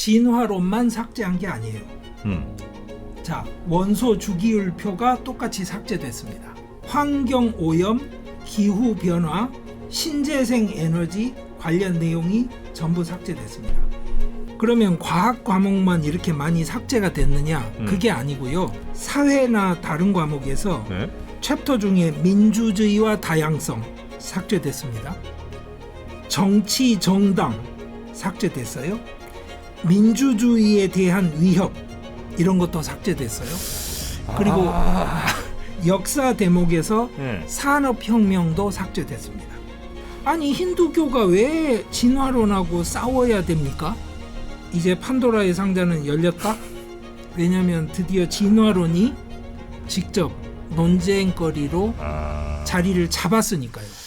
진화론만 삭제한 게 아니에요. 자, 원소 주기율표가 똑같이 삭제됐습니다. 환경 오염, 기후 변화, 신재생 에너지 관련 내용이 전부 삭제됐습니다. 그러면 과학 과목만 이렇게 많이 삭제가 됐느냐? 그게 아니고요. 사회나 다른 과목에서 챕터 중에 민주주의와 다양성 삭제됐습니다. 정치 정당 삭제됐어요. 민주주의에 대한 위협 이런 것도 삭제됐어요. 그리고 역사 대목에서 산업혁명도 삭제됐습니다. 아니 힌두교가 왜 진화론하고 싸워야 됩니까? 이제 판도라의 상자는 열렸다? 왜냐하면 드디어 진화론이 직접 논쟁거리로 자리를 잡았으니까요.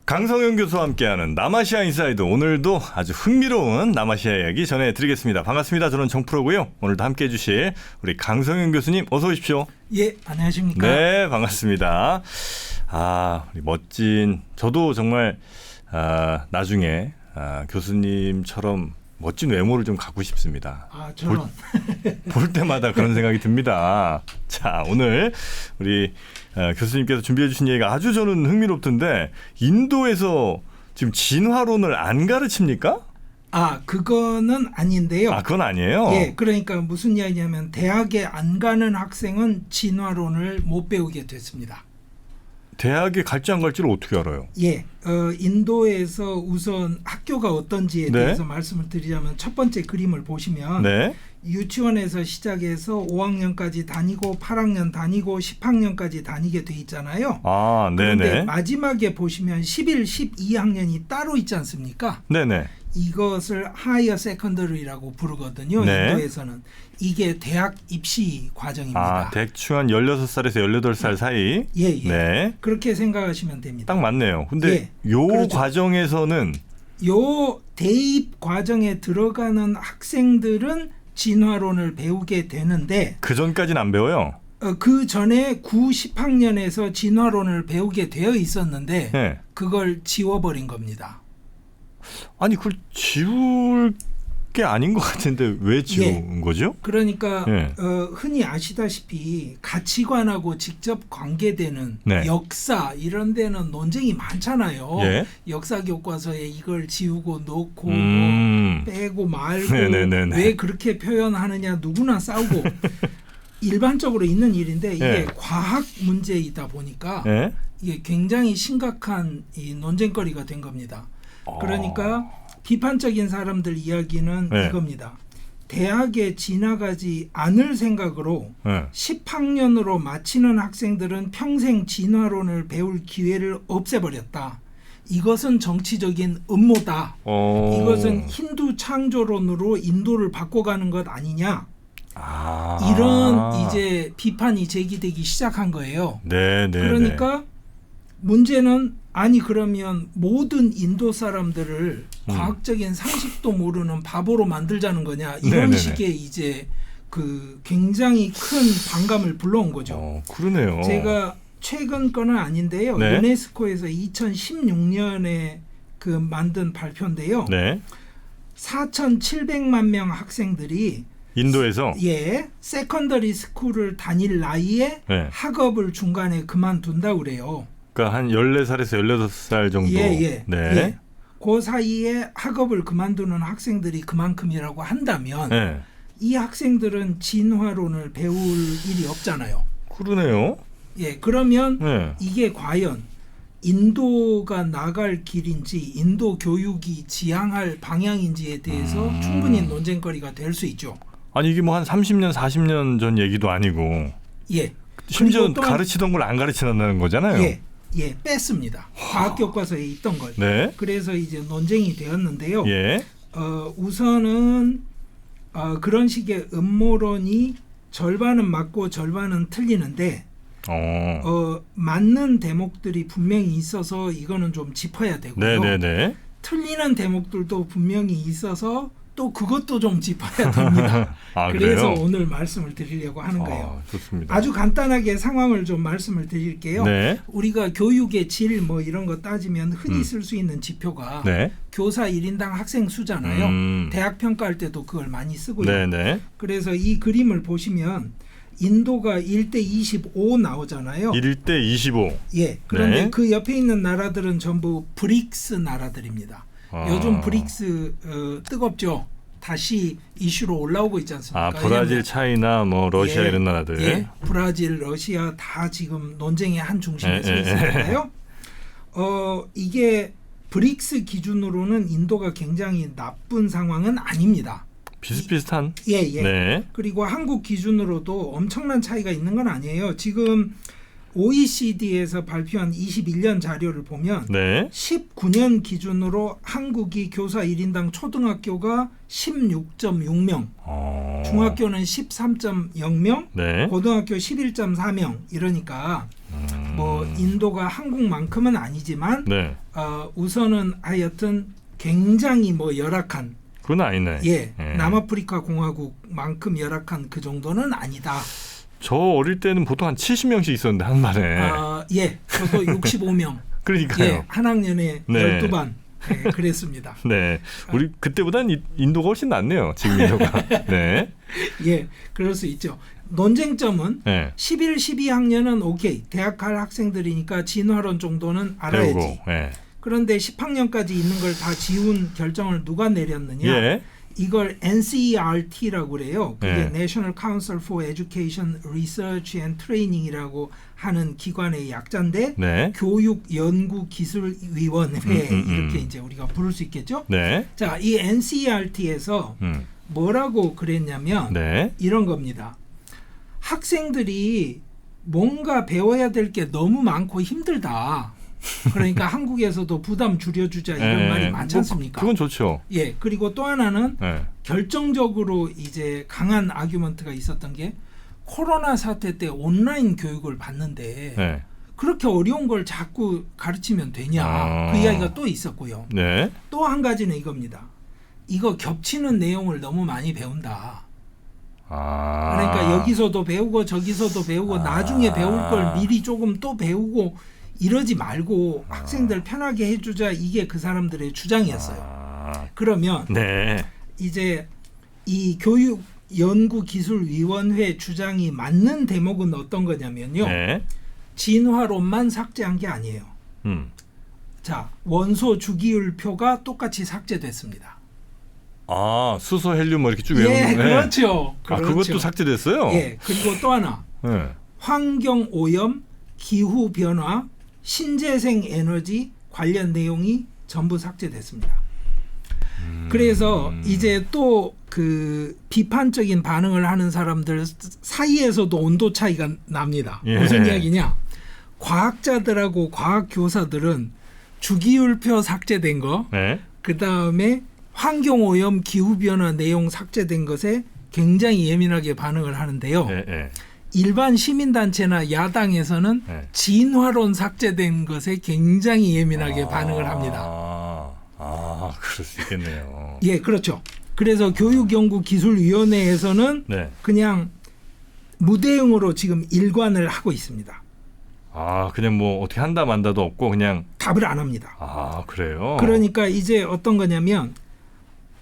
강성현 교수와 함께하는 남아시아 인사이드, 오늘도 아주 흥미로운 남아시아 이야기 전해드리겠습니다. 반갑습니다. 저는 정프로고요. 오늘도 함께해 주실 우리 강성현 교수님 어서 오십시오. 예, 안녕하십니까. 네, 반갑습니다. 우리 멋진, 저도 정말 나중에 교수님처럼 멋진 외모를 좀 갖고 싶습니다. 저는 볼 때마다 그런 생각이 듭니다. 자, 오늘 우리 교수님께서 준비해 주신 얘기가 아주 저는 흥미롭던데, 인도에서 지금 진화론을 안 가르칩니까? 그거는 아닌데요. 그건 아니에요? 예, 그러니까 무슨 이야기냐면 대학에 안 가는 학생은 진화론을 못 배우게 됐습니다. 대학에 갈지 안 갈지를 어떻게 알아요? 예, 인도에서 우선 학교가 어떤지에 대해서 말씀을 드리자면 첫 번째 그림을 보시면 유치원에서 시작해서 5학년까지 다니고 8학년 다니고 10학년까지 다니게 돼 있잖아요. 그런데 마지막에 보시면 11, 12학년이 따로 있지 않습니까? 네네. 이것을 하이어 세컨더리라고 부르거든요. 인도에서는. 이게 대학 입시 과정입니다. 대충 한 16살에서 18살 사이. 예. 네. 그렇게 생각하시면 됩니다. 딱 맞네요. 근데 요 과정에서는, 요 대입 과정에 들어가는 학생들은 진화론을 배우게 되는데 그 전까지는 안 배워요? 그 전에 9, 10학년에서 진화론을 배우게 되어 있었는데 그걸 지워버린 겁니다. 아니, 그걸 지울 게 아닌 것 같은데 왜 지운 거죠? 그러니까 흔히 아시다시피 가치관하고 직접 관계되는 역사 이런 데는 논쟁이 많잖아요. 역사 교과서에 이걸 지우고 넣고 빼고 말고 왜 그렇게 표현하느냐 누구나 싸우고 일반적으로 있는 일인데 이게 과학 문제이다 보니까 이게 굉장히 심각한 이 논쟁거리가 된 겁니다. 그러니까 비판적인 사람들 이야기는 이겁니다. 대학에 지나가지 않을 생각으로 10학년으로 마치는 학생들은 평생 진화론을 배울 기회를 없애버렸다. 이것은 정치적인 음모다. 이것은 힌두 창조론으로 인도를 바꿔가는 것 아니냐. 이런 이제 비판이 제기되기 시작한 거예요. 그러니까 문제는 그러면 모든 인도 사람들을 과학적인 상식도 모르는 바보로 만들자는 거냐, 이런 식의 이제 그 굉장히 큰 반감을 불러온 거죠. 그러네요. 제가 최근 거는 아닌데요. 유네스코에서 2016년에 그 만든 발표인데요. 4,700만 명 학생들이 인도에서 세컨더리 스쿨을 다닐 나이에 학업을 중간에 그만둔다고 그래요. 그러니까 한 14살에서 18살 정도. 그 사이에 학업을 그만두는 학생들이 그만큼이라고 한다면 이 학생들은 진화론을 배울 일이 없잖아요. 그러네요. 그러면 이게 과연 인도가 나갈 길인지 인도 교육이 지향할 방향인지에 대해서 충분히 논쟁거리가 될 수 있죠. 아니 이게 뭐 한 30년, 40년 전 얘기도 아니고 심지어 가르치던 걸 안 가르치는다는 거잖아요. 뺐습니다. 과학 교과서에 있던 걸. 그래서 이제 논쟁이 되었는데요. 우선은 그런 식의 음모론이 절반은 맞고 절반은 틀리는데 맞는 대목들이 분명히 있어서 이거는 좀 짚어야 되고요. 틀리는 대목들도 분명히 있어서 또 그것도 좀 짚어야 됩니다. 그래서 그래요? 오늘 말씀을 드리려고 하는 거예요. 좋습니다. 아주 간단하게 상황을 좀 말씀을 드릴게요. 네. 우리가 교육의 질 뭐 이런 거 따지면 흔히 쓸 수 있는 지표가 네. 교사 1인당 학생 수잖아요. 대학 평가할 때도 그걸 많이 쓰고요. 네, 네. 그래서 이 그림을 보시면 인도가 1대 25 나오잖아요. 1대 25. 예. 그런데 네. 그 옆에 있는 나라들은 전부 브릭스 나라들입니다. 요즘 브릭스 뜨겁죠. 다시 이슈로 올라오고 있지 않습니까? 브라질, 차이나 뭐 러시아 예, 이런 나라들. 예, 브라질, 러시아 다 지금 논쟁의 한 중심에 서 있으니까요. 이게 브릭스 기준으로는 인도가 굉장히 나쁜 상황은 아닙니다. 비슷비슷한. 예. 네. 그리고 한국 기준으로도 엄청난 차이가 있는 건 아니에요. 지금 OECD에서 발표한 21년 자료를 보면 네. 19년 기준으로 한국이 교사 1인당 초등학교가 16.6명, 중학교는 13.0명, 네. 고등학교 11.4명 이러니까 뭐 인도가 한국만큼은 아니지만 네. 우선은 하여튼 굉장히 뭐 열악한 그건 아니네. 예. 남아프리카 공화국만큼 열악한 그 정도는 아니다. 저 어릴 때는 보통 한 70명씩 있었는데 한 반에. 예. 저도 65명. 그러니까요. 예. 한 학년에 네. 12반. 네, 그랬습니다. 네. 우리 그때보다는 인도가 훨씬 낫네요. 지금 인도가. 네. 예. 그럴 수 있죠. 논쟁점은 네. 11, 12학년은 오케이. 대학 갈 학생들이니까 진화론 정도는 알아야지. 배우고. 네. 그런데 10학년까지 있는 걸 다 지운 결정을 누가 내렸느냐? 예. 이걸 NCERT라고 그래요. 그게 네. National Council for Education Research and Training이라고 하는 기관의 약자인데 네. 교육연구기술위원회 이렇게 이제 우리가 부를 수 있겠죠. 네. 자, 이 NCERT에서 뭐라고 그랬냐면 네. 이런 겁니다. 학생들이 뭔가 배워야 될 게 너무 많고 힘들다. 그러니까 한국에서도 부담 줄여주자 이런 말이 많지 않습니까? 그건 좋죠. 예. 그리고 또 하나는 네. 결정적으로 이제 강한 아규먼트가 있었던 게 코로나 사태 때 온라인 교육을 받는데 네. 그렇게 어려운 걸 자꾸 가르치면 되냐. 그 이야기가 또 있었고요. 네. 또 한 가지는 이겁니다. 이거 겹치는 내용을 너무 많이 배운다. 그러니까 여기서도 배우고 저기서도 배우고 나중에 배울 걸 미리 조금 또 배우고 이러지 말고 학생들 편하게 해주자. 이게 그 사람들의 주장이었어요. 그러면 네. 이제 이 교육연구기술위원회 주장이 맞는 대목은 어떤 거냐면요. 네. 진화론만 삭제한 게 아니에요. 자, 원소 주기율표가 똑같이 삭제됐습니다. 수소 헬륨 뭐 이렇게 쭉 외우는 예, 그렇죠. 그것도 삭제됐어요? 예, 그리고 또 하나. 네. 환경 오염, 기후 변화, 신재생 에너지 관련 내용이 전부 삭제됐습니다. 그래서 이제 또 그 비판적인 반응을 하는 사람들 사이에서도 온도 차이가 납니다. 예. 무슨 이야기냐? 과학자들하고 과학 교사들은 주기율표 삭제된 거, 네. 그 다음에 환경 오염, 기후 변화 내용 삭제된 것에 굉장히 예민하게 반응을 하는데요. 네. 네. 일반 시민단체나 야당에서는 네. 진화론 삭제된 것에 굉장히 예민하게 반응을 합니다. 그럴 수 있겠네요. 예, 그렇죠. 그래서 교육연구기술위원회에서는 네. 그냥 무대응으로 지금 일관을 하고 있습니다. 그냥 뭐 어떻게 한다 만다도 없고 그냥 답을 안 합니다. 그래요? 그러니까 이제 어떤 거냐면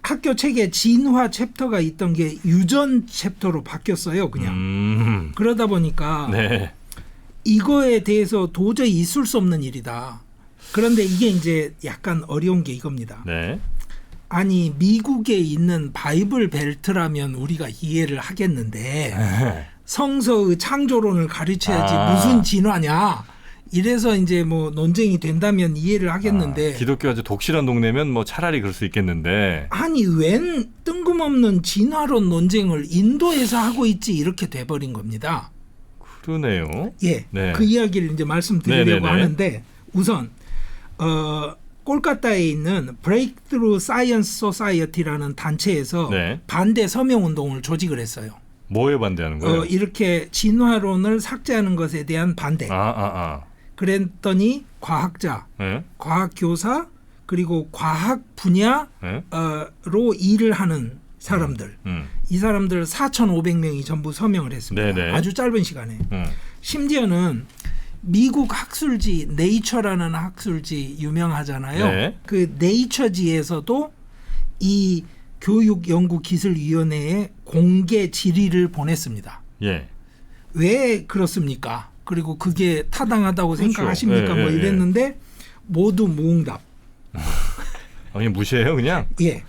학교 책에 진화 챕터가 있던 게 유전 챕터로 바뀌었어요. 그냥. 그러다 보니까 네. 이거에 대해서 도저히 있을 수 없는 일이다. 그런데 이게 이제 약간 어려운 게 이겁니다. 네. 아니 미국에 있는 바이블 벨트라면 우리가 이해를 하겠는데 성서의 창조론을 가르쳐야지 무슨 진화냐. 이래서 이제 뭐 논쟁이 된다면 이해를 하겠는데 기독교가 아주 독실한 동네면 뭐 차라리 그럴 수 있겠는데 아니 웬 뜬금없는 진화론 논쟁을 인도에서 하고 있지 이렇게 돼버린 겁니다. 그러네요. 예, 네. 그 이야기를 이제 말씀드리려고 네네네. 하는데 우선 콜카타에 있는 Breakthrough Science Society라는 단체에서 네. 반대 서명 운동을 조직을 했어요. 뭐에 반대하는 거예요? 이렇게 진화론을 삭제하는 것에 대한 반대. 그랬더니 과학자, 네. 과학교사, 그리고 과학 분야로 일을 하는 사람들. 이 사람들 4,500명이 전부 서명을 했습니다. 네네. 아주 짧은 시간에. 심지어는 미국 학술지 네이처라는 학술지 유명하잖아요. 네. 그 네이처지에서도 이 교육연구기술위원회에 공개 질의를 보냈습니다. 예. 왜 그렇습니까? 그리고 그게 타당하다고 그렇죠. 생각하십니까? 예, 뭐 예, 이랬는데 모두 무응답. 그냥 무시해요, 그냥. 예.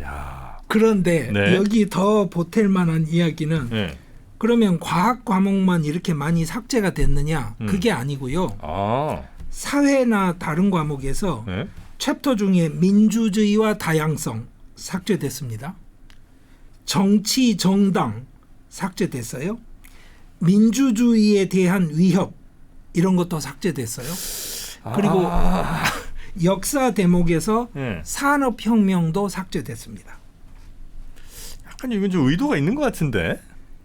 야. 그런데 네. 여기 더 보탤 만한 이야기는 예. 그러면 과학 과목만 이렇게 많이 삭제가 됐느냐? 그게 아니고요. 아. 사회나 다른 과목에서 예? 챕터 중에 민주주의와 다양성 삭제됐습니다. 정치 정당 삭제됐어요. 민주주의에 대한 위협 이런 것도 삭제됐어요. 그리고 역사 대목에서 예. 산업혁명도 삭제됐습니다. 약간 이건 좀 의도가 있는 것 같은데.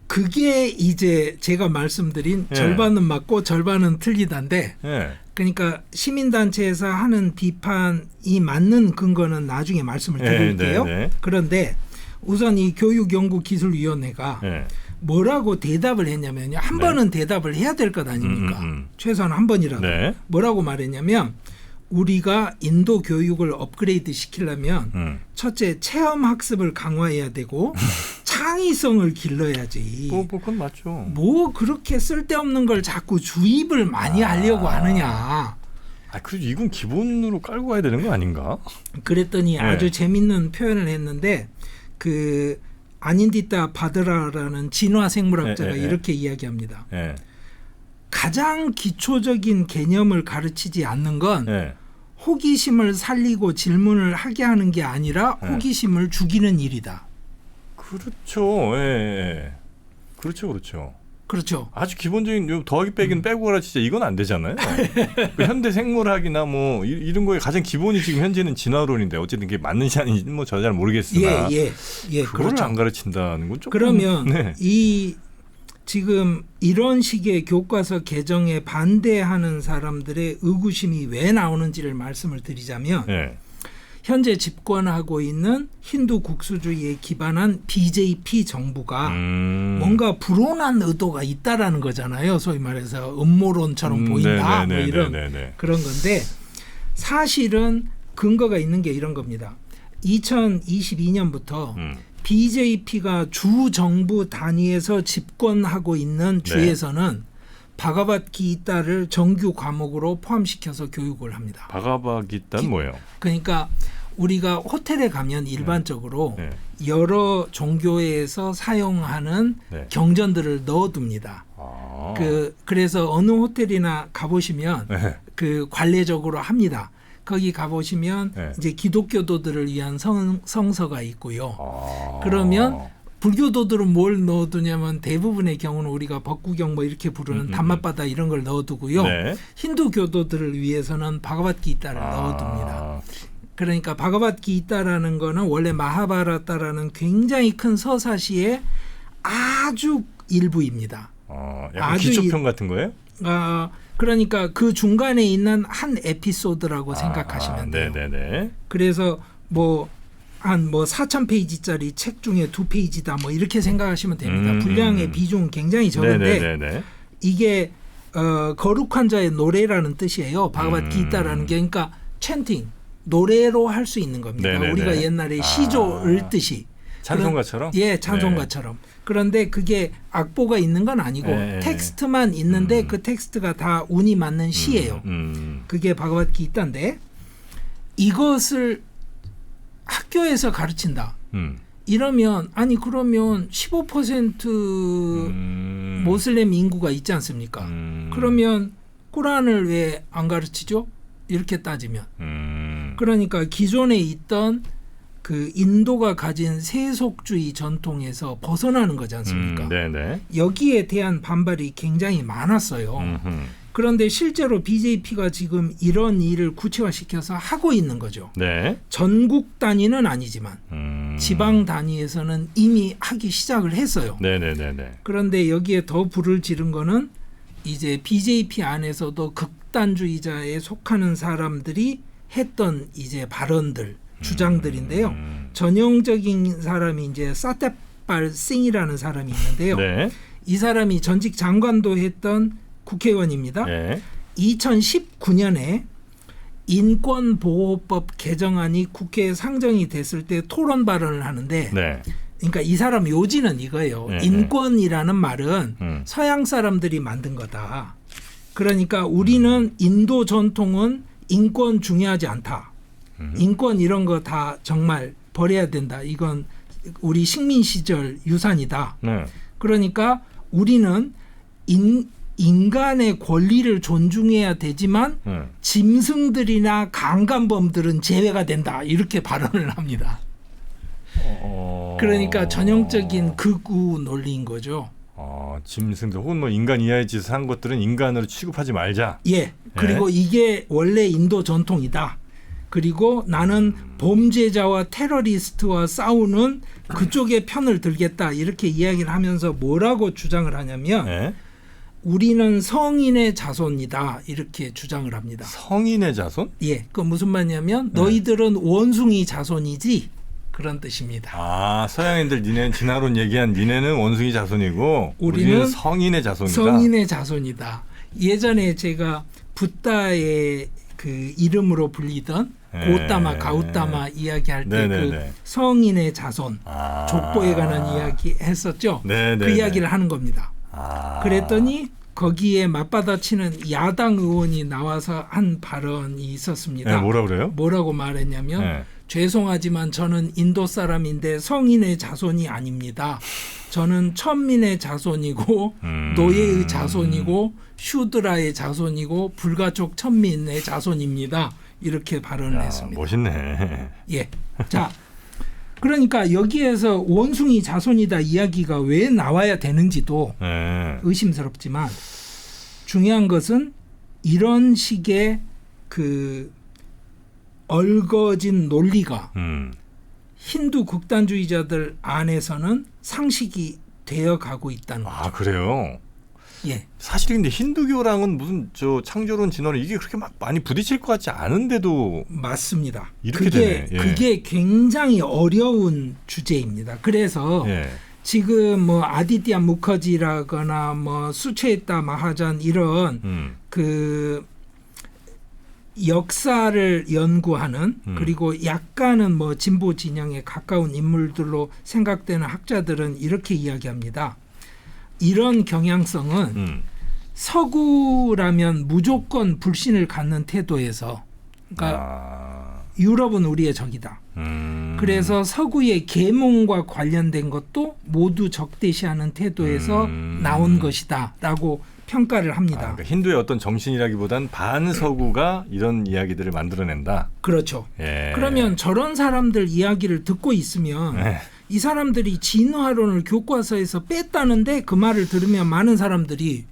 그게 이제 제가 말씀드린 예. 절반은 맞고 절반은 틀리다인데 예. 그러니까 시민단체에서 하는 비판이 맞는 근거는 나중에 말씀을 드릴게요. 네. 그런데 우선 이 교육연구기술위원회가 예. 뭐라고 대답을 했냐면요. 한 네. 번은 대답을 해야 될 것 아닙니까? 최소한 한 번이라도. 네. 뭐라고 말했냐면 우리가 인도 교육을 업그레이드 시키려면 첫째 체험학습을 강화해야 되고 창의성을 길러야지. 뭐 그건 맞죠. 뭐 그렇게 쓸데없는 걸 자꾸 주입을 많이 하려고 하느냐. 아, 그래도 이건 기본으로 깔고 가야 되는 거 아닌가? 그랬더니 네. 아주 재밌는 표현을 했는데 그 아닌디타 바드라라는 진화 생물학자가 네. 이렇게 이야기합니다. 예. 가장 기초적인 개념을 가르치지 않는 건 예. 호기심을 살리고 질문을 하게 하는 게 아니라 네. 호기심을 죽이는 일이다. 그렇죠. 예. 그렇죠. 그렇죠. 아주 기본적인 요 더하기 빼기는 빼고 가라 진짜 이건 안 되잖아요. 그 현대 생물학이나 뭐 이런 거에 가장 기본이 지금 현재는 진화론인데 어쨌든 그게 맞는지 아닌지 뭐 저 잘 모르겠으나 예. 그거를 그렇죠. 안 가르친다는 건 조금 그러면 네. 이 지금 이런 식의 교과서 개정에 반대하는 사람들의 의구심이 왜 나오는지를 말씀을 드리자면 예. 현재 집권하고 있는 힌두 국수주의에 기반한 BJP 정부가 뭔가 불온한 의도가 있다라는 거잖아요. 소위 말해서 음모론처럼 보인다. 뭐 이런 그런 건데 사실은 근거가 있는 게 이런 겁니다. 2022년부터 BJP가 주 정부 단위에서 집권하고 있는 주에서는 바가바드기타를 정규 과목으로 포함시켜서 교육을 합니다. 바가바드기타는 뭐예요? 그러니까 우리가 호텔에 가면 일반적으로 여러 종교에서 사용하는 경전들을 넣어둡니다. 그래서 어느 호텔이나 가보시면 그 관례적으로 합니다. 거기 가보시면 이제 기독교도들을 위한 성서가 있고요. 그러면 불교도들은 뭘 넣어두냐면 대부분의 경우는 우리가 법구경 뭐 이렇게 부르는 담마바다 이런 걸 넣어두고요. 힌두교도들을 위해서는 바가바드기타를 넣어둡니다. 그러니까 바가바드기타라는 거는 원래 마하바라타라는 굉장히 큰 서사시의 아주 일부입니다. 약간 아주 기초편 같은 거예요? 그러니까 그 중간에 있는 한 에피소드라고 생각하시면 돼요. 네네네. 그래서 뭐 한 4,000페이지짜리 책 중에 2페이지다 뭐 이렇게 생각하시면 됩니다. 분량의 비중은 굉장히 적은데 이게 거룩한 자의 노래라는 뜻이에요. 바가바드기타라는 게 그러니까 챈팅 노래로 할 수 있는 겁니다. 네네네. 우리가 옛날에 시조 읊듯이 찬송가처럼? 예, 찬송가처럼. 그런데 그게 악보가 있는 건 아니고 텍스트만 있는데 그 텍스트가 다 운이 맞는 시예요. 그게 바가바드기타인데 이것을 학교에서 가르친다. 이러면 아니 그러면 15% 모슬렘 인구가 있지 않습니까? 그러면 꾸란을 왜 안 가르치죠? 이렇게 따지면. 그러니까 기존에 있던 그 인도가 가진 세속주의 전통에서 벗어나는 거지 않습니까? 여기에 대한 반발이 굉장히 많았어요. 그런데 실제로 BJP가 지금 이런 일을 구체화시켜서 하고 있는 거죠. 전국 단위는 아니지만 지방 단위에서는 이미 하기 시작을 했어요. 그런데 여기에 더 불을 지른 거는 이제 BJP 안에서도 극단주의자에 속하는 사람들이 했던 이제 발언들, 주장들인데요. 전형적인 사람이 이제 사테팔 싱이라는 사람이 있는데요. 네. 이 사람이 전직 장관도 했던 국회의원입니다. 네. 2019년에 인권보호법 개정안이 국회에 상정이 됐을 때 토론 발언을 하는데 네. 그러니까 이 사람 요지는 이거예요. 네. 인권이라는 말은 서양 사람들이 만든 거다. 그러니까 우리는 인도 전통은 인권 중요하지 않다. 인권 이런 거 다 정말 버려야 된다. 이건 우리 식민 시절 유산이다. 네. 그러니까 우리는 인간의 권리를 존중해야 되지만 짐승들이나 강간범들은 제외가 된다. 이렇게 발언을 합니다. 그러니까 전형적인 극우 논리인 거죠. 짐승들 혹은 뭐 인간 이하의 짓을 한 것들은 인간으로 취급하지 말자. 예. 그리고 이게 원래 인도 전통이다. 그리고 나는 범죄자와 테러리스트와 싸우는 그쪽의 편을 들겠다. 이렇게 이야기를 하면서 뭐라고 주장을 하냐면 네. 우리는 성인의 자손이다. 이렇게 주장을 합니다. 성인의 자손? 예. 그 무슨 말이냐면 너희들은 원숭이 자손이지. 그런 뜻입니다. 서양인들 니네는 진화론 얘기한 니네는 원숭이 자손이고 우리는 성인의 자손이다. 성인의 자손이다. 예전에 제가 붓다의 그 이름으로 불리던 고타마 가우타마 이야기할 때 그 성인의 자손 족보에 관한 이야기 했었죠. 그 이야기를 하는 겁니다. 그랬더니 거기에 맞받아치는 야당 의원이 나와서 한 발언이 있었습니다. 네, 뭐라 그래요? 뭐라고 말했냐면 죄송하지만 저는 인도 사람인데 성인의 자손이 아닙니다. 저는 천민의 자손이고 노예의 자손이고 슈드라의 자손이고 불가촉 천민의 자손입니다. 이렇게 발언을 했습니다. 멋있네. 예. 자, 그러니까 여기에서 원숭이 자손이다 이야기가 왜 나와야 되는지도 의심스럽지만 중요한 것은 이런 식의 그 얼거진 논리가 힌두 극단주의자들 안에서는 상식이 되어 가고 있다는 거죠. 그래요? 예. 사실 근데 힌두교랑은 무슨 창조론 진화론 이게 그렇게 막 많이 부딪힐 것 같지 않은데도 맞습니다. 이렇게 되네. 그게 굉장히 어려운 주제입니다. 그래서 지금 뭐 아디티아 무커지라거나 뭐 수체타 마하잔 이런 그 역사를 연구하는 그리고 약간은 뭐 진보 진영에 가까운 인물들로 생각되는 학자들은 이렇게 이야기합니다. 이런 경향성은 서구라면 무조건 불신을 갖는 태도에서 그러니까 유럽은 우리의 적이다. 그래서 서구의 계몽과 관련된 것도 모두 적대시하는 태도에서 나온 것이다라고 평가를 합니다. 그러니까 힌두의 어떤 정신이라기보단 반서구가 이런 이야기들을 만들어낸다. 그렇죠. 그러면 저런 사람들 이야기를 듣고 있으면 이 사람들이 진화론을 교과서에서 뺐다는데 그 말을 들으면 많은 사람들이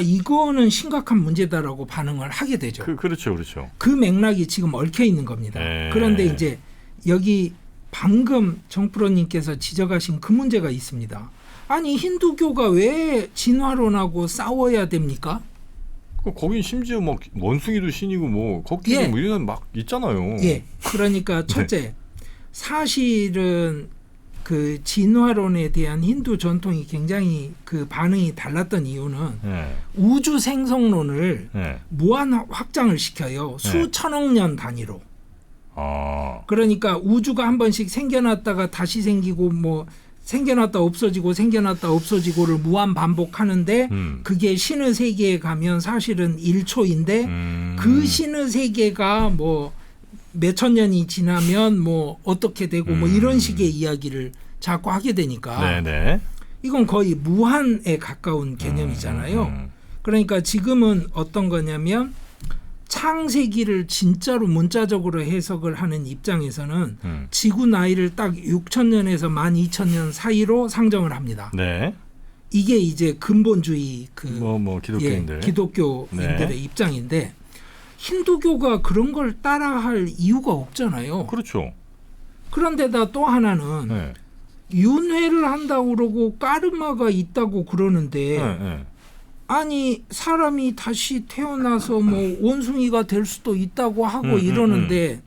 이거는 심각한 문제다라고 반응을 하게 되죠. 그렇죠. 그렇죠. 그 맥락이 지금 얽혀 있는 겁니다. 그런데 이제 여기 방금 정프로님께서 지적하신 그 문제가 있습니다. 아니 힌두교가 왜 진화론하고 싸워야 됩니까? 거긴 심지어 뭐 원숭이도 신이고 뭐 거기에 뭐 이런 막 있잖아요. 예. 그러니까 첫째 사실은 그 진화론에 대한 힌두 전통이 굉장히 그 반응이 달랐던 이유는 우주 생성론을 무한 확장을 시켜요. 수천억 년 단위로. 그러니까 우주가 한 번씩 생겨났다가 다시 생기고 뭐 생겨났다 없어지고 생겨났다 없어지고를 무한 반복하는데 그게 신의 세계에 가면 사실은 1초인데 그 신의 세계가 뭐 몇천 년이 지나면 뭐 어떻게 되고 뭐 이런 식의 이야기를 자꾸 하게 되니까 이건 거의 무한에 가까운 개념이잖아요. 그러니까 지금은 어떤 거냐면 창세기를 진짜로 문자적으로 해석을 하는 입장에서는 지구 나이를 딱 6,000년에서 12,000년 사이로 상정을 합니다. 이게 이제 근본주의 기독교인들. 기독교인들의 입장인데 힌두교가 그런 걸 따라할 이유가 없잖아요. 그렇죠. 그런데다 또 하나는 윤회를 한다고 그러고 까르마가 있다고 그러는데 아니 사람이 다시 태어나서 뭐 원숭이가 될 수도 있다고 하고 이러는데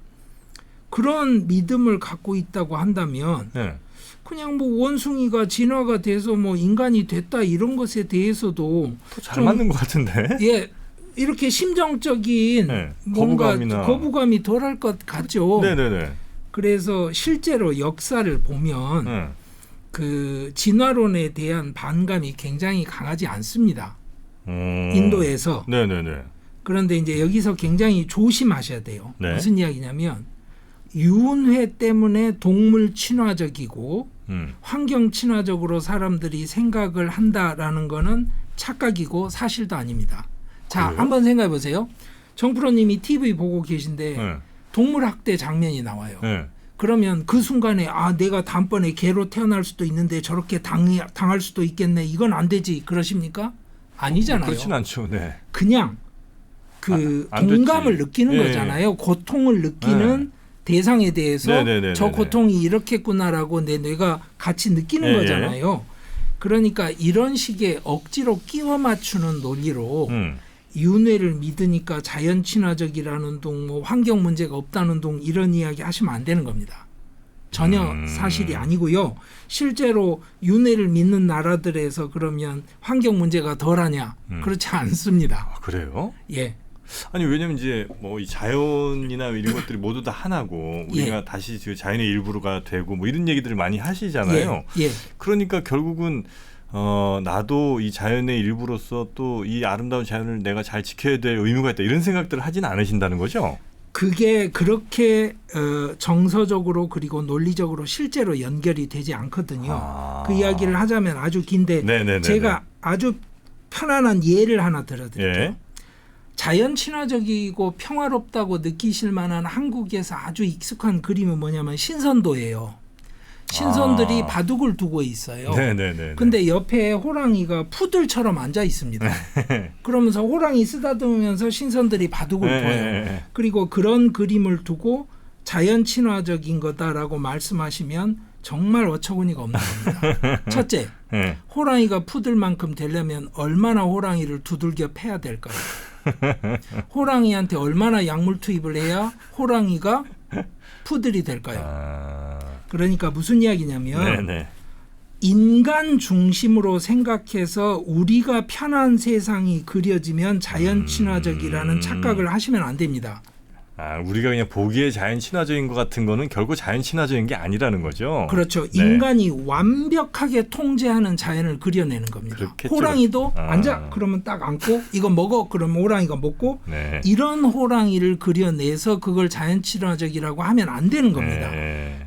그런 믿음을 갖고 있다고 한다면 네. 그냥 뭐 원숭이가 진화가 돼서 뭐 인간이 됐다 이런 것에 대해서도 잘 맞는 것 같은데. 예. 이렇게 심정적인 네. 뭔가 거부감이 덜할 것 같죠. 네네네. 그래서 실제로 역사를 보면 그 진화론에 대한 반감이 굉장히 강하지 않습니다. 인도에서. 네네네. 그런데 이제 여기서 굉장히 조심하셔야 돼요. 네. 무슨 이야기냐면 윤회 때문에 동물 친화적이고 환경 친화적으로 사람들이 생각을 한다라는 거는 착각이고 사실도 아닙니다. 자, 그래요? 한번 생각해 보세요. 정프로님이 TV 보고 계신데 동물 학대 장면이 나와요. 그러면 그 순간에 아 내가 다음번에 개로 태어날 수도 있는데 저렇게 당할 수도 있겠네. 이건 안 되지. 그러십니까? 아니잖아요. 그렇진 않죠. 네. 그냥 그 동감을 느끼는 거잖아요. 고통을 느끼는 대상에 대해서 저 고통이 이렇겠구나라고 내 뇌가 같이 느끼는 거잖아요. 그러니까 이런 식의 억지로 끼워 맞추는 논리로 윤회를 믿으니까 자연 친화적이라는 둥, 뭐 환경 문제가 없다는 둥 이런 이야기 하시면 안 되는 겁니다. 전혀 사실이 아니고요. 실제로 윤회를 믿는 나라들에서 그러면 환경 문제가 덜하냐? 그렇지 않습니다. 아, 그래요? 예. 아니 왜냐면 이제 뭐 이 자연이나 이런 것들이 모두 다 하나고 우리가 다시 자연의 일부가 되고 뭐 이런 얘기들을 많이 하시잖아요. 그러니까 결국은 나도 이 자연의 일부로서 또 이 아름다운 자연을 내가 잘 지켜야 될 의무가 있다 이런 생각들을 하진 않으신다는 거죠? 그게 그렇게 정서적으로 그리고 논리적으로 실제로 연결이 되지 않거든요. 그 이야기를 하자면 아주 긴데 제가 아주 편안한 예를 하나 들어드릴게요. 자연 친화적이고 평화롭다고 느끼실 만한 한국에서 아주 익숙한 그림은 뭐냐면 신선도예요. 신선들이 바둑을 두고 있어요. 근데 옆에 호랑이가 푸들처럼 앉아 있습니다. 그러면서 호랑이 쓰다듬으면서 신선들이 바둑을 둬요. 그리고 그런 그림을 두고 자연 친화적인 거다라고 말씀하시면 정말 어처구니가 없는 겁니다. 첫째, 호랑이가 푸들만큼 되려면 얼마나 호랑이를 두들겨 패야 될까요? 호랑이한테 얼마나 약물 투입을 해야 호랑이가 푸들이 될까요? 그러니까 무슨 이야기냐면 인간 중심으로 생각해서 우리가 편한 세상이 그려지면 자연 친화적이라는 착각을 하시면 안 됩니다. 아, 우리가 그냥 보기에 자연 친화적인 것 같은 거는 결국 자연 친화적인 게 아니라는 거죠. 그렇죠. 인간이 완벽하게 통제하는 자연을 그려내는 겁니다. 그렇겠죠. 호랑이도 앉아 그러면 딱 앉고 이거 먹어 그러면 호랑이가 먹고 이런 호랑이를 그려내서 그걸 자연 친화적이라고 하면 안 되는 겁니다.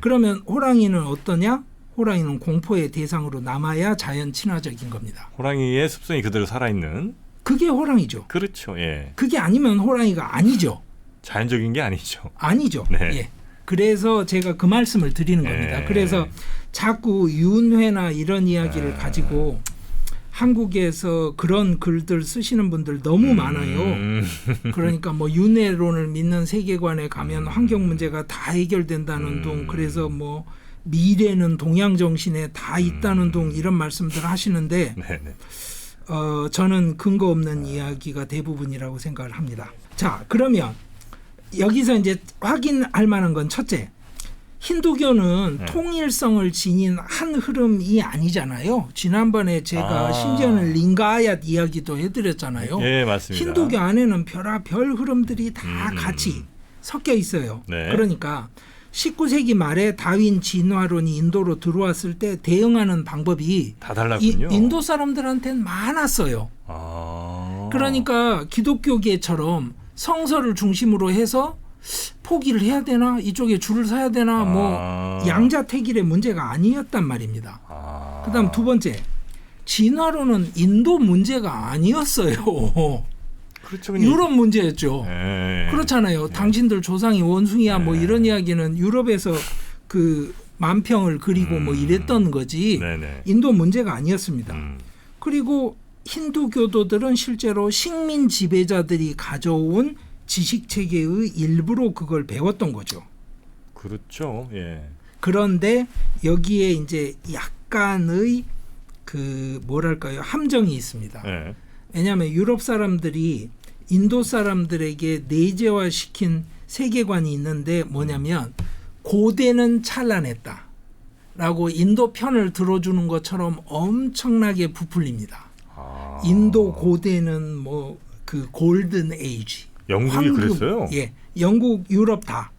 그러면 호랑이는 어떠냐? 호랑이는 공포의 대상으로 남아야 자연 친화적인 겁니다. 호랑이의 습성이 그대로 살아있는. 그게 호랑이죠. 그렇죠. 그게 아니면 호랑이가 아니죠. 자연적인 게 아니죠. 아니죠. 그래서 제가 그 말씀을 드리는 겁니다. 그래서 자꾸 윤회나 이런 이야기를 가지고 한국에서 그런 글들 쓰시는 분들 너무 많아요. 그러니까 뭐 윤회론을 믿는 세계관에 가면 환경 문제가 다 해결된다는 둥, 그래서 뭐 미래는 동양 정신에 다 있다는 둥 이런 말씀들 하시는데 저는 근거 없는 이야기가 대부분이라고 생각을 합니다. 자, 그러면 여기서 이제 확인할 만한 건 첫째, 힌두교는 통일성을 지닌 한 흐름이 아니잖아요. 지난번에 제가 심지어는 링가야트 이야기도 해드렸잖아요. 맞습니다. 힌두교 안에는 별의별 흐름들이 다 같이 섞여 있어요. 그러니까 19세기 말에 다윈 진화론이 인도로 들어왔을 때 대응하는 방법이 다 달랐군요. 인도 사람들한테는 많았어요. 그러니까 기독교계처럼 성서를 중심으로 해서 포기를 해야 되나 이쪽에 줄을 서야 되나 뭐 양자택일의 문제가 아니었단 말입니다. 그다음 두 번째, 진화론은 인도 문제가 아니었어요. 그렇죠. 유럽 문제였죠. 그렇잖아요. 당신들 조상이 원숭이야 뭐 이런 이야기는 유럽에서 그 만평을 그리고 뭐 이랬던 거지 인도 문제가 아니었습니다. 그리고 힌두교도들은 실제로 식민 지배자들이 가져온 지식체계의 일부로 그걸 배웠던 거죠. 그렇죠. 그런데 여기에 이제 약간의 그 뭐랄까요 함정이 있습니다. 왜냐하면 유럽 사람들이 인도 사람들에게 내재화시킨 세계관이 있는데 뭐냐면 고대는 찬란했다라고 인도 편을 들어주는 것처럼 엄청나게 부풀립니다. 인도 고대는 뭐 그 골든 에이지. 영국이 그랬어요? 예, 영국, 유럽 다.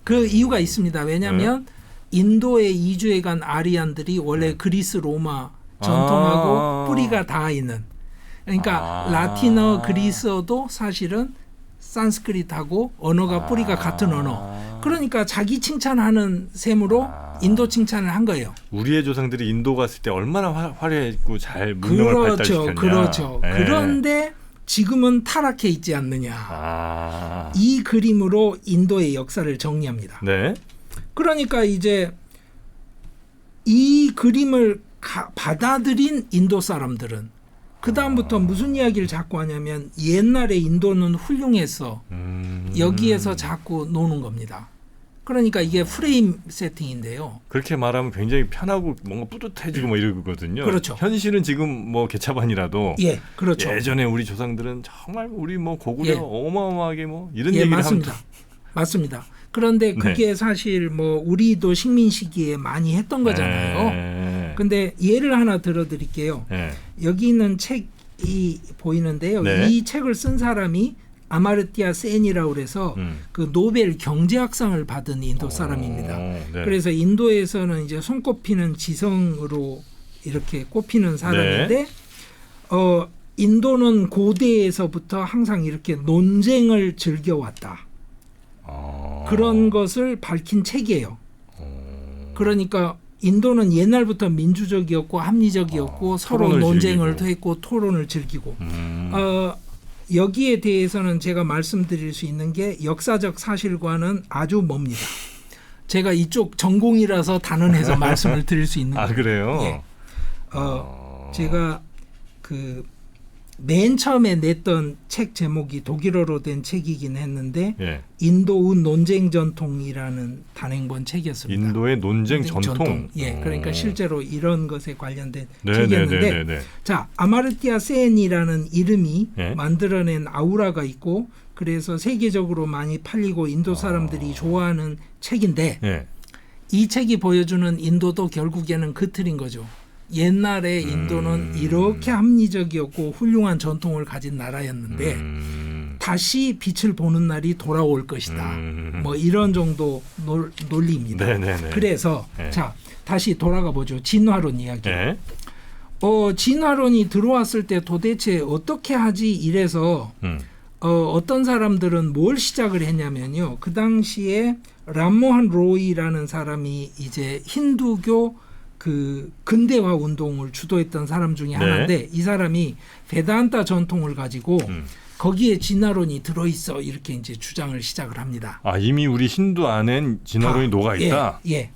그 이유가 있습니다. 왜냐하면 인도에 이주해 간 아리안들이 원래 그리스 로마 전통하고 뿌리가 닿아 있는. 그러니까 라틴어, 그리스어도 사실은 산스크리트하고 언어가 뿌리가 같은 언어. 그러니까 자기 칭찬하는 셈으로 인도 칭찬을 한 거예요. 우리의 조상들이 인도 갔을 때 얼마나 화려했고 잘 문명을 발달시켰냐. 그렇죠. 그런데 지금은 타락해 있지 않느냐. 이 그림으로 인도의 역사를 정리합니다. 네. 그러니까 이제 이 그림을 받아들인 인도 사람들은 그 다음부터 무슨 이야기를 자꾸 하냐면 옛날에 인도는 훌륭했어. 여기에서 자꾸 노는 겁니다. 그러니까 이게 프레임 세팅인데요. 그렇게 말하면 굉장히 편하고 뭔가 뿌듯해지고 뭐 이러거든요. 그렇죠. 현실은 지금 뭐 개차반이라도 예, 그렇죠. 예전에 우리 조상들은 정말 우리 뭐 고구려 어마어마하게 뭐 이런 얘기를 맞습니다. 하면 맞습니다. 그런데 그게 사실 뭐 우리도 식민 시기에 많이 했던 거잖아요. 근데 예를 하나 들어드릴게요. 여기 있는 책이 보이는데요. 이 책을 쓴 사람이 아마르티아 센이라고 그래서 그 노벨 경제학상을 받은 인도 사람입니다. 그래서 인도에서는 이제 손꼽히는 지성으로 이렇게 꼽히는 사람인데 인도는 고대에서부터 항상 이렇게 논쟁을 즐겨왔다. 그런 것을 밝힌 책이에요. 그러니까 인도는 옛날부터 민주적이었고 합리적이었고 서로 논쟁을 했고 토론을 즐기고 여기에 대해서는 제가 말씀드릴 수 있는 게 역사적 사실과는 아주 멉니다. 제가 이쪽 전공이라서 단언해서 말씀을 드릴 수 있는 거예요. 그래요? 예. 제가 그 맨 처음에 냈던 책 제목이 독일어로 된 책이긴 했는데 인도의 논쟁 전통이라는 단행본 책이었습니다. 인도의 논쟁 전통? 예, 그러니까 실제로 이런 것에 관련된 책이었는데 자, 아마르티아 센이라는 이름이 만들어낸 아우라가 있고 그래서 세계적으로 많이 팔리고 인도 사람들이 좋아하는 책인데 이 책이 보여주는 인도도 결국에는 그 틀인 거죠. 옛날에 인도는 이렇게 합리적이었고 훌륭한 전통을 가진 나라였는데 다시 빛을 보는 날이 돌아올 것이다. 뭐 이런 정도 논리입니다. 그래서 자 다시 돌아가 보죠. 진화론 이야기. 진화론이 들어왔을 때 도대체 어떻게 하지 이래서 어떤 사람들은 뭘 시작을 했냐면요. 그 당시에 람모한 로이라는 사람이 이제 힌두교 그 근대화 운동을 주도했던 사람 중에 하나인데 이 사람이 베단타 전통을 가지고 거기에 진화론이 들어있어 이렇게 이제 주장을 시작을 합니다. 이미 우리 힌두 안엔 진화론이 녹아 있다. 예.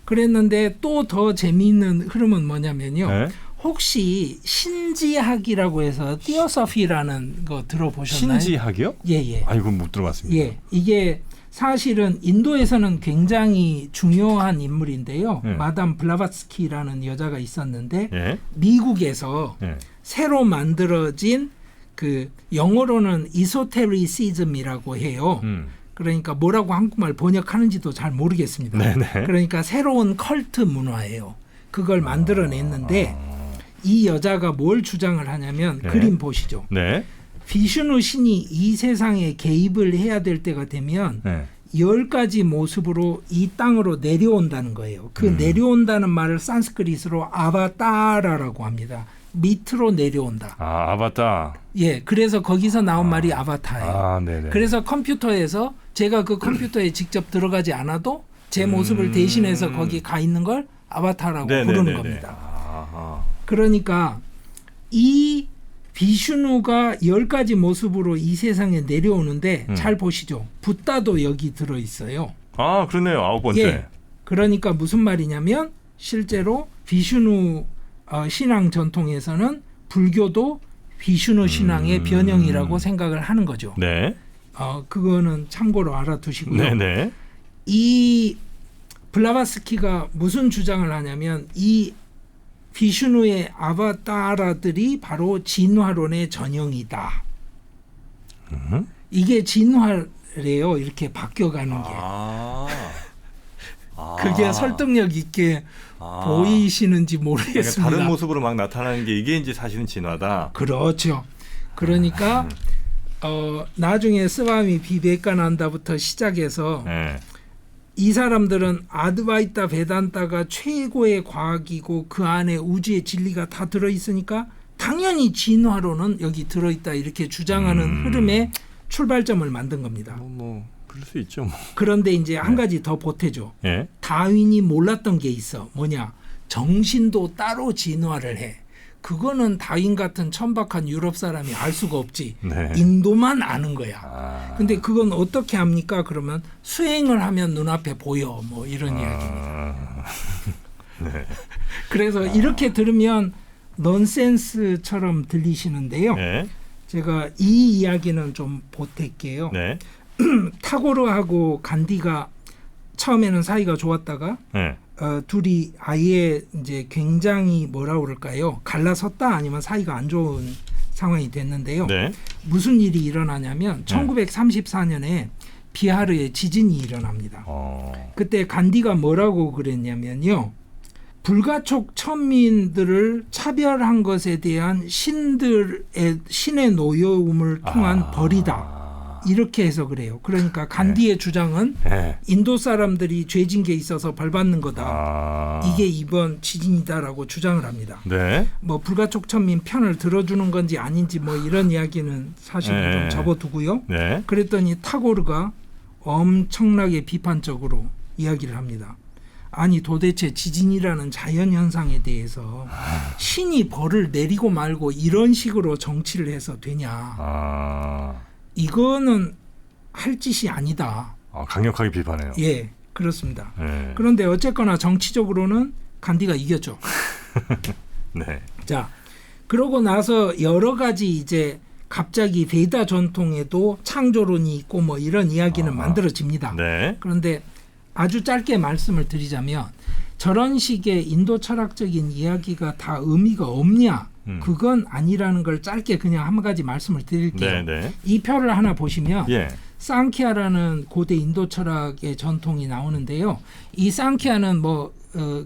그랬는데 또 더 재미있는 흐름은 뭐냐면요. 혹시 신지학이라고 해서 티오소피라는 거 들어보셨나요? 신지학이요? 예. 이건 못 들어봤습니다. 예. 이게 사실은 인도에서는 굉장히 중요한 인물인데요. 마담 블라바츠키라는 여자가 있었는데 미국에서 새로 만들어진 그 영어로는 이소테리시즘이라고 해요. 그러니까 뭐라고 한국말 번역하는지도 잘 모르겠습니다. 그러니까 새로운 컬트 문화예요. 그걸 만들어냈는데 이 여자가 뭘 주장을 하냐면 그림 보시죠. 비슈누 신이 이 세상에 개입을 해야 될 때가 되면 10가지 모습으로 이 땅으로 내려온다는 거예요. 그 내려온다는 말을 산스크리트로 아바타라라고 합니다. 밑으로 내려온다. 아바타. 예, 그래서 거기서 나온 말이 아바타예요. 그래서 컴퓨터에서 제가 그 컴퓨터에 직접 들어가지 않아도 제 모습을 대신해서 거기 가 있는 걸 아바타라고 부르는 겁니다. 그러니까 이 비슈누가 10가지 모습으로 이 세상에 내려오는데 잘 보시죠. 붓다도 여기 들어있어요. 그러네요. 9번째. 그러니까 무슨 말이냐면 실제로 비슈누 신앙 전통에서는 불교도 비슈누 신앙의 변형이라고 생각을 하는 거죠. 그거는 참고로 알아두시고요. 이 블라바스키가 무슨 주장을 하냐면 이 비슈누의 아바타라들이 바로 진화론의 전형이다. 이게 진화래요. 이렇게 바뀌어가는 게. 그게 설득력 있게 보이시는지 모르겠습니다. 다른 모습으로 막 나타나는 게 이게 이제 사실은 진화다. 그렇죠. 그러니까 나중에 스와미 비베카난다부터 시작해서 네. 이 사람들은 아드바이타 베단타가 최고의 과학이고 그 안에 우주의 진리가 다 들어있으니까 당연히 진화론은 여기 들어있다 이렇게 주장하는 흐름의 출발점을 만든 겁니다. 뭐 그럴 수 있죠. 뭐. 그런데 이제 한 가지 더 보태죠. 네. 다윈이 몰랐던 게 있어. 뭐냐? 정신도 따로 진화를 해. 그거는 다윈 같은 천박한 유럽 사람이 알 수가 없지. 네. 인도만 아는 거야. 근데 그건 어떻게 합니까? 그러면 수행을 하면 눈앞에 보여. 뭐 이런 이야기입니다. 네. 그래서 이렇게 들으면 넌센스처럼 들리시는데요. 네. 제가 이 이야기는 좀 보탤게요. 네. 타고르하고 간디가 처음에는 사이가 좋았다가 네. 둘이 아예 이제 굉장히 뭐라 그럴까요? 갈라섰다 아니면 사이가 안 좋은 상황이 됐는데요. 네. 무슨 일이 일어나냐면 1934년에 비하르에 지진이 일어납니다. 그때 간디가 뭐라고 그랬냐면요. 불가촉 천민들을 차별한 것에 대한 신의 노여움을 통한 벌이다. 이렇게 해서 그래요. 그러니까 간디의 주장은 인도 사람들이 죄진 게 있어서 벌 받는 거다. 이게 이번 지진이다라고 주장을 합니다. 네. 뭐 불가촉 천민 편을 들어주는 건지 아닌지 뭐 이런 이야기는 사실 좀 접어두고요. 네. 그랬더니 타고르가 엄청나게 비판적으로 이야기를 합니다. 아니 도대체 지진이라는 자연현상에 대해서 신이 벌을 내리고 말고 이런 식으로 정치를 해서 되냐. 이거는 할 짓이 아니다. 강력하게 비판해요. 예, 그렇습니다. 네. 그런데 어쨌거나 정치적으로는 간디가 이겼죠. 네. 자, 그러고 나서 여러 가지 이제 갑자기 베다 전통에도 창조론이 있고 뭐 이런 이야기는 만들어집니다. 네. 그런데 아주 짧게 말씀을 드리자면 저런 식의 인도 철학적인 이야기가 다 의미가 없냐? 그건 아니라는 걸 짧게 그냥 한 가지 말씀을 드릴게요. 네. 이 표를 하나 보시면 예. 상키아라는 고대 인도 철학의 전통이 나오는데요. 이 상키아는 뭐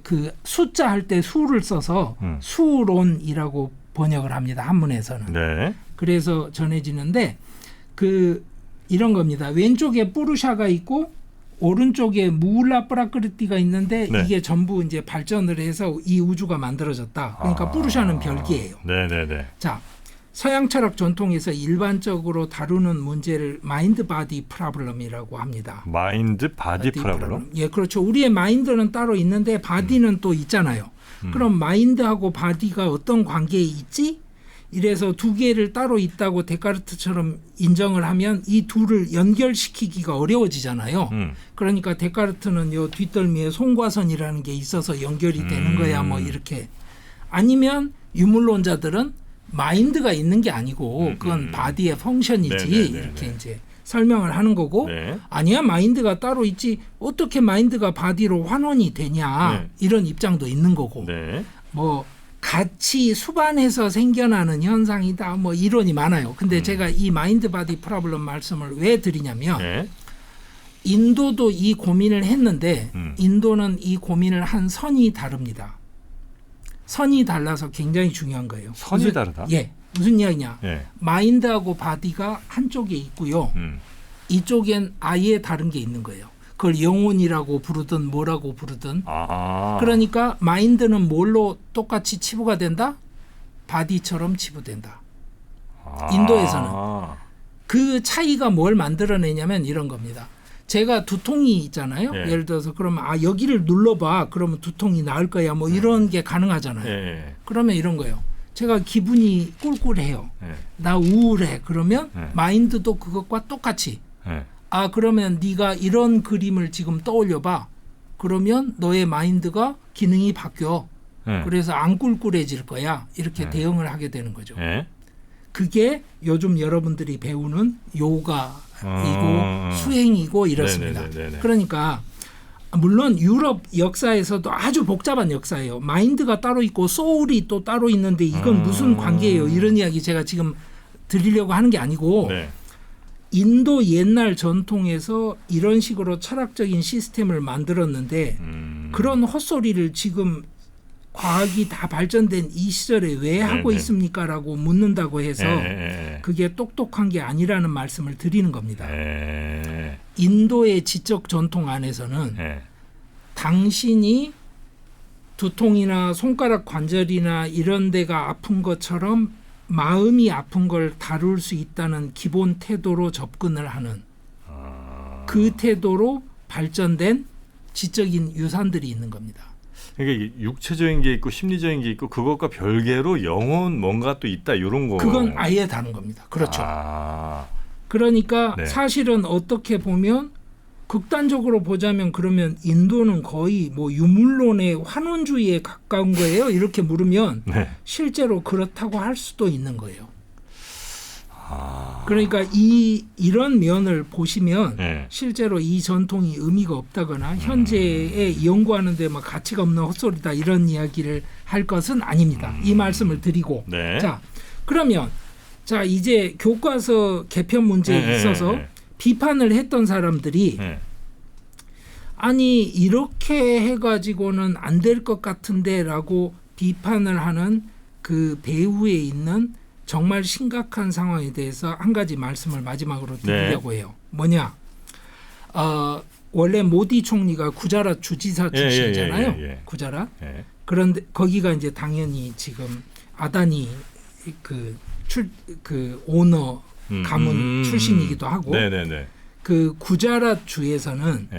그 숫자 할 때 수를 써서 수론이라고 번역을 합니다. 한문에서는. 네. 그래서 전해지는데 그 이런 겁니다. 왼쪽에 뿌르샤가 있고 오른쪽에 무울라 프라크르티가 있는데 네. 이게 전부 이제 발전을 해서 이 우주가 만들어졌다. 그러니까 뿌르샤는 별개예요. 네. 자, 서양 철학 전통에서 일반적으로 다루는 문제를 마인드 바디 프로블럼이라고 합니다. 마인드 바디 프로블럼? 예, 그렇죠. 우리의 마인드는 따로 있는데 바디는 또 있잖아요. 그럼 마인드하고 바디가 어떤 관계에 있지? 이래서 두 개를 따로 있다고 데카르트처럼 인정을 하면 이 둘을 연결시키기가 어려워지잖아요. 그러니까 데카르트는 요 뒷덜미에 송과선이라는 게 있어서 연결이 되는 거야 뭐 이렇게. 아니면 유물론자들은 마인드가 있는 게 아니고 그건 바디의 펑션이지 이렇게 이제 설명을 하는 거고 아니야 마인드가 따로 있지 어떻게 마인드가 바디로 환원이 되냐 이런 입장도 있는 거고 뭐 같이 수반해서 생겨나는 현상이다 뭐 이론이 많아요. 근데 제가 이 마인드 바디 프로블럼 말씀을 왜 드리냐면 인도도 이 고민을 했는데 인도는 이 고민을 한 선이 다릅니다. 선이 달라서 굉장히 중요한 거예요. 선이 다르다? 예. 무슨 이야기냐. 마인드하고 바디가 한쪽에 있고요. 이쪽엔 아예 다른 게 있는 거예요. 그걸 영혼이라고 부르든 뭐라고 부르든. 그러니까 마인드는 뭘로 똑같이 치부가 된다? 바디처럼 치부된다. 인도에서는. 그 차이가 뭘 만들어내냐면 이런 겁니다. 제가 두통이 있잖아요. 예를 들어서 그러면 여기를 눌러봐. 그러면 두통이 나을 거야. 뭐 이런 게 가능하잖아요. 그러면 이런 거예요. 제가 기분이 꿀꿀해요. 나 우울해. 그러면 마인드도 그것과 똑같이 그러면 네가 이런 그림을 지금 떠올려봐. 그러면 너의 마인드가 기능이 바뀌어. 그래서 안 꿀꿀해질 거야. 이렇게 대응을 하게 되는 거죠. 그게 요즘 여러분들이 배우는 요가이고 수행이고 이렇습니다. 그러니까 물론 유럽 역사에서도 아주 복잡한 역사예요. 마인드가 따로 있고 소울이 또 따로 있는데 이건 무슨 관계예요? 이런 이야기 제가 지금 드리려고 하는 게 아니고 네. 인도 옛날 전통에서 이런 식으로 철학적인 시스템을 만들었는데 그런 헛소리를 지금 과학이 다 발전된 이 시절에 왜 하고 있습니까라고 묻는다고 해서 그게 똑똑한 게 아니라는 말씀을 드리는 겁니다. 인도의 지적 전통 안에서는 당신이 두통이나 손가락 관절이나 이런 데가 아픈 것처럼 마음이 아픈 걸 다룰 수 있다는 기본 태도로 접근을 하는 그 태도로 발전된 지적인 유산들이 있는 겁니다. 그러니까 육체적인 게 있고 심리적인 게 있고 그것과 별개로 영혼 뭔가 또 있다 이런 거. 그건 아예 다른 겁니다. 그렇죠. 그러니까 네. 사실은 어떻게 보면 극단적으로 보자면 그러면 인도는 거의 뭐 유물론의 환원주의에 가까운 거예요. 이렇게 물으면 네. 실제로 그렇다고 할 수도 있는 거예요. 그러니까 이런 면을 보시면 네. 실제로 이 전통이 의미가 없다거나 현재에 연구하는 데 막 가치가 없는 헛소리다 이런 이야기를 할 것은 아닙니다. 이 말씀을 드리고 네. 자 그러면 자 이제 교과서 개편 문제에 있어서 비판을 했던 사람들이 아니 이렇게 해가지고는 안 될 것 같은데라고 비판을 하는 그 배후에 있는 정말 심각한 상황에 대해서 한 가지 말씀을 마지막으로 드리려고 해요. 뭐냐? 원래 모디 총리가 구자랏 주지사 출신이잖아요. 구자랏. 그런데 거기가 이제 당연히 지금 아다니 그 오너 가문 출신이기도 하고 그 구자랏 주에서는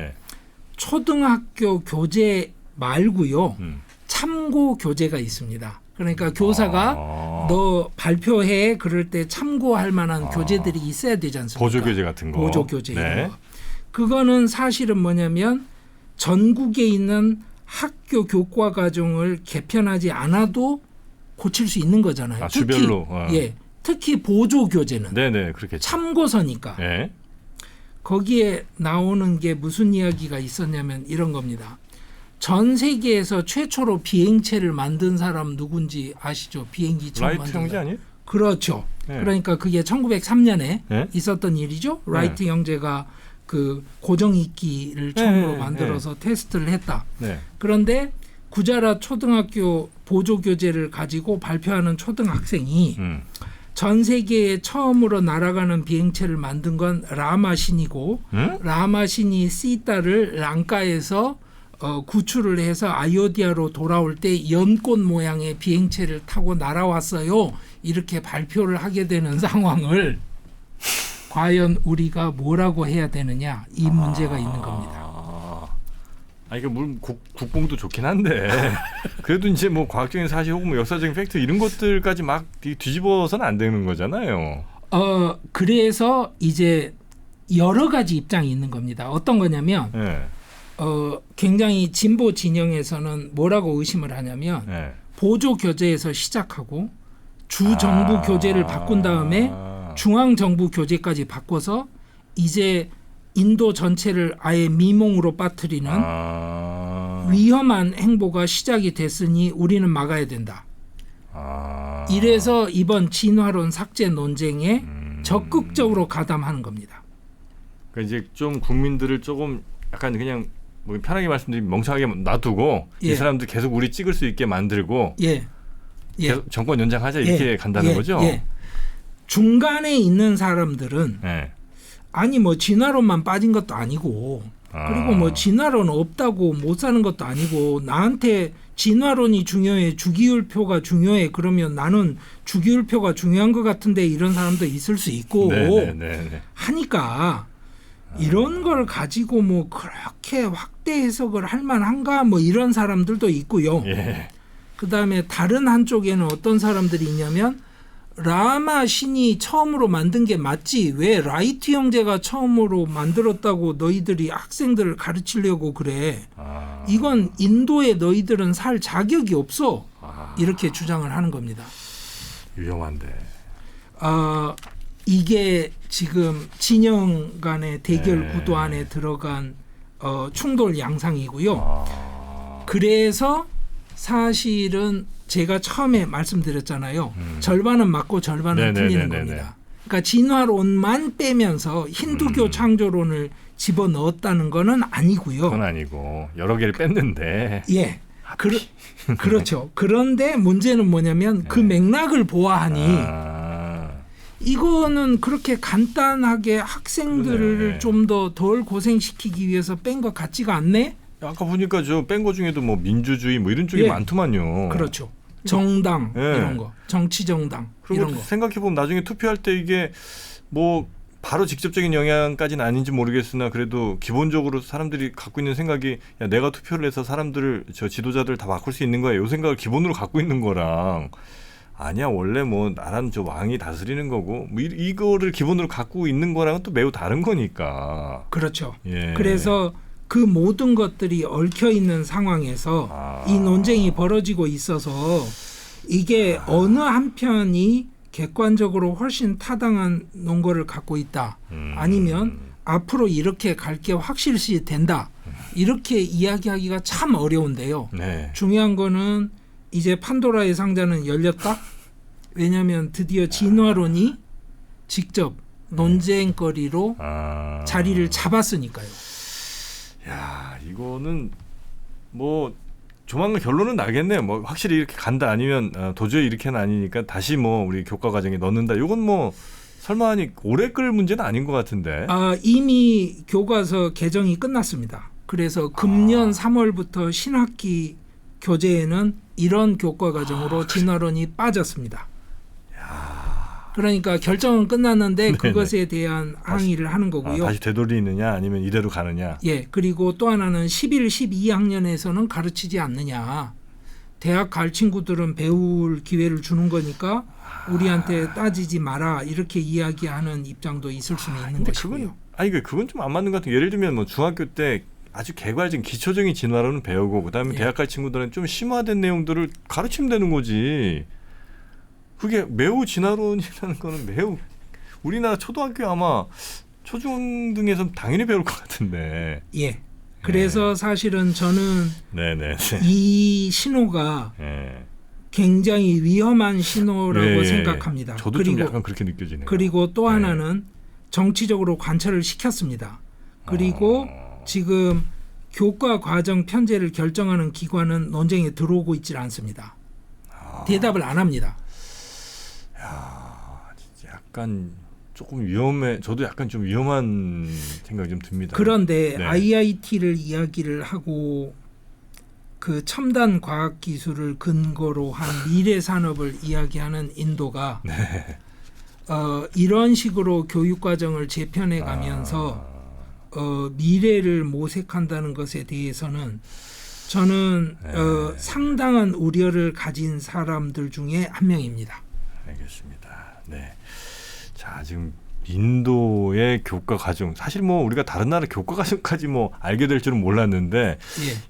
초등학교 교재 말고요. 참고 교재가 있습니다. 그러니까 교사가 너 발표해 그럴 때 참고할 만한 교재들이 있어야 되지 않습니까? 보조교재 같은 거. 보조교재 이런 거. 그거는 사실은 뭐냐면 전국에 있는 학교 교과 과정을 개편하지 않아도 고칠 수 있는 거잖아요. 주별로. 특히 보조교재는 그렇겠죠. 참고서니까. 거기에 나오는 게 무슨 이야기가 있었냐면 이런 겁니다. 전 세계에서 최초로 비행체를 만든 사람 누군지 아시죠? 비행기 처음 만든 라이트 형제 아니에요? 그렇죠. 그러니까 그게 1903년에 있었던 일이죠. 라이트 형제가 그 고정익기를 처음으로 만들어서 테스트를 했다. 그런데 구자랏 초등학교 보조교재를 가지고 발표하는 초등학생이 전 세계에 처음으로 날아가는 비행체를 만든 건 라마신이고 라마신이 시타를 랑가에서 구출을 해서 아이오디아로 돌아올 때 연꽃 모양의 비행체를 타고 날아왔어요. 이렇게 발표를 하게 되는 상황을 과연 우리가 뭐라고 해야 되느냐 이 문제가 있는 겁니다. 이게 물론 국뽕도 좋긴 한데 그래도 이제 뭐 과학적인 사실 혹은 뭐 역사적인 팩트 이런 것들까지 막 뒤집어서는 안 되는 거잖아요. 그래서 이제 여러 가지 입장이 있는 겁니다. 어떤 거냐면 굉장히 진보 진영에서는 뭐라고 의심을 하냐면 보조 교재에서 시작하고 주 정부 교재를 바꾼 다음에 중앙 정부 교재까지 바꿔서 이제 인도 전체를 아예 미몽으로 빠뜨리는 위험한 행보가 시작이 됐으니 우리는 막아야 된다. 이래서 이번 진화론 삭제 논쟁에 적극적으로 가담하는 겁니다. 그러니까 이제 좀 국민들을 조금 약간 그냥 뭐 편하게 말씀드리면 멍청하게 놔두고 이 사람들 계속 우리 찍을 수 있게 만들고 계속 정권 연장하자 이렇게 간다는 거죠. 중간에 있는 사람들은 아니 뭐 진화론만 빠진 것도 아니고 그리고 뭐 진화론 없다고 못 사는 것도 아니고 나한테 진화론이 중요해 주기율표가 중요해 그러면 나는 주기율표가 중요한 것 같은데 이런 사람도 있을 수 있고 하니까 이런 걸 가지고 뭐 그렇게 확대 해석을 할 만한가 뭐 이런 사람들도 있고요. 그다음에 다른 한쪽에는 어떤 사람들이 있냐면 라마 신이 처음으로 만든 게 맞지 왜 라이트 형제가 처음으로 만들었다고 너희들이 학생들을 가르치려고 그래. 이건 인도에 너희들은 살 자격이 없어. 이렇게 주장을 하는 겁니다. 위험한데. 이게 지금 진영 간의 대결 구도 안에 들어간 충돌 양상이고요. 그래서 사실은 제가 처음에 말씀드렸잖아요. 절반은 맞고 절반은 틀리는 겁니다. 그러니까 진화론만 빼면서 힌두교 창조론을 집어넣었다는 거는 아니고요. 그건 아니고 여러 개를 뺐는데. 예. 그렇죠. 그런데 문제는 뭐냐면 그 맥락을 보아하니 이거는 그렇게 간단하게 학생들을 좀 더 덜 고생시키기 위해서 뺀 것 같지가 않네? 아까 보니까 저 뺀 거 중에도 뭐 민주주의 뭐 이런 쪽이 많더만요. 그렇죠. 정당 이런 거, 정치 정당 이런 거. 생각해 보면 나중에 투표할 때 이게 뭐 바로 직접적인 영향까지는 아닌지 모르겠으나 그래도 기본적으로 사람들이 갖고 있는 생각이 야, 내가 투표를 해서 사람들을 저 지도자들 다 바꿀 수 있는 거야. 이 생각을 기본으로 갖고 있는 거랑 아니야 원래 뭐 나라는 저 왕이 다스리는 거고 뭐 이거를 기본으로 갖고 있는 거랑은 또 매우 다른 거니까. 그렇죠. 예. 그래서 그 모든 것들이 얽혀 있는 상황에서 이 논쟁이 벌어지고 있어서 이게 어느 한편이 객관적으로 훨씬 타당한 논거를 갖고 있다. 아니면 앞으로 이렇게 갈 게 확실시 된다. 이렇게 이야기하기가 참 어려운데요. 네. 중요한 거는 이제 판도라의 상자는 열렸다. 왜냐하면 드디어 진화론이 직접 논쟁거리로 자리를 잡았으니까요. 야, 이거는 뭐 조만간 결론은 나겠네요. 뭐 확실히 이렇게 간다 아니면 도저히 이렇게는 아니니까 다시 뭐 우리 교과 과정에 넣는다. 이건 뭐 설마 하니 오래 끌 문제는 아닌 것 같은데. 이미 교과서 개정이 끝났습니다. 그래서 금년 3월부터 신학기 교재에는 이런 교과 과정으로 진화론이 빠졌습니다. 그러니까 결정은 끝났는데 그것에 대한 항의를 하는 거고요. 다시 되돌리느냐 아니면 이대로 가느냐. 예, 그리고 또 하나는 11, 12학년에서는 가르치지 않느냐. 대학 갈 친구들은 배울 기회를 주는 거니까 우리한테 따지지 마라 이렇게 이야기하는 입장도 있을 수는 있는 것이고요. 그건 좀 안 맞는 것 같은. 예를 들면 뭐 중학교 때 아주 개괄적인 기초적인 진화론은 배우고 그다음에 대학 갈 친구들은 좀 심화된 내용들을 가르치면 되는 거지. 그게 매우 진화론이라는 거는 매우 우리나라 초등학교 아마 초중등에서 당연히 배울 것 같은데. 예. 그래서 사실은 저는 이 신호가 굉장히 위험한 신호라고 생각합니다. 저도 좀 약간 그렇게 느껴지네요. 그리고 또 하나는 정치적으로 관철을 시켰습니다. 그리고 지금 교과 과정 편제를 결정하는 기관은 논쟁에 들어오고 있질 않습니다. 대답을 안 합니다. 야, 진짜 약간 조금 위험해. 저도 약간 좀 위험한 생각이 좀 듭니다. 그런데 IIT를 이야기를 하고 그 첨단 과학 기술을 근거로 한 미래 산업을 이야기하는 인도가 이런 식으로 교육 과정을 재편해 가면서 미래를 모색한다는 것에 대해서는 저는 상당한 우려를 가진 사람들 중에 한 명입니다. 알겠습니다. 네. 자, 지금 인도의 교과 과정, 사실 뭐 우리가 다른 나라 교과 과정까지 뭐 알게 될 줄은 몰랐는데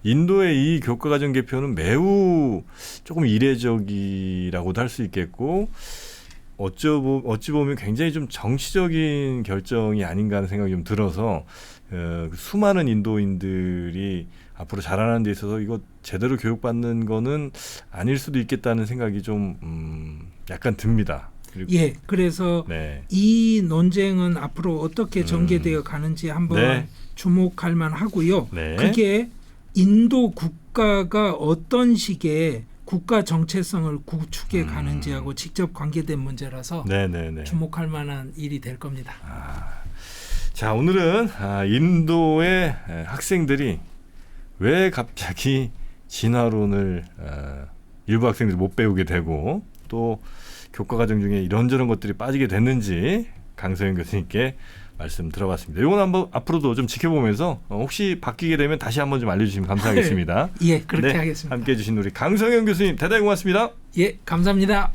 인도의 이 교과 과정 개편은 매우 조금 이례적이라고도 할 수 있겠고 어찌 보면 굉장히 좀 정치적인 결정이 아닌가 하는 생각이 좀 들어서 수많은 인도인들이 앞으로 자라나는 데 있어서 이거 제대로 교육받는 거는 아닐 수도 있겠다는 생각이 좀 약간 듭니다. 예, 그래서 이 논쟁은 앞으로 어떻게 전개되어 가는지 한번 주목할 만하고요. 그게 인도 국가가 어떤 식의 국가 정체성을 구축해 가는지하고 직접 관계된 문제라서 주목할 만한 일이 될 겁니다. 자, 오늘은 인도의 학생들이 왜 갑자기 진화론을 일부 학생들이 못 배우게 되고 또 교과 과정 중에 이런저런 것들이 빠지게 됐는지 강서영 교수님께 말씀 들어봤습니다. 이건 한번 앞으로도 좀 지켜보면서 혹시 바뀌게 되면 다시 한번 좀 알려주시면 감사하겠습니다. 예, 그렇게 하겠습니다. 함께해 주신 우리 강서영 교수님 대단히 고맙습니다. 예, 감사합니다.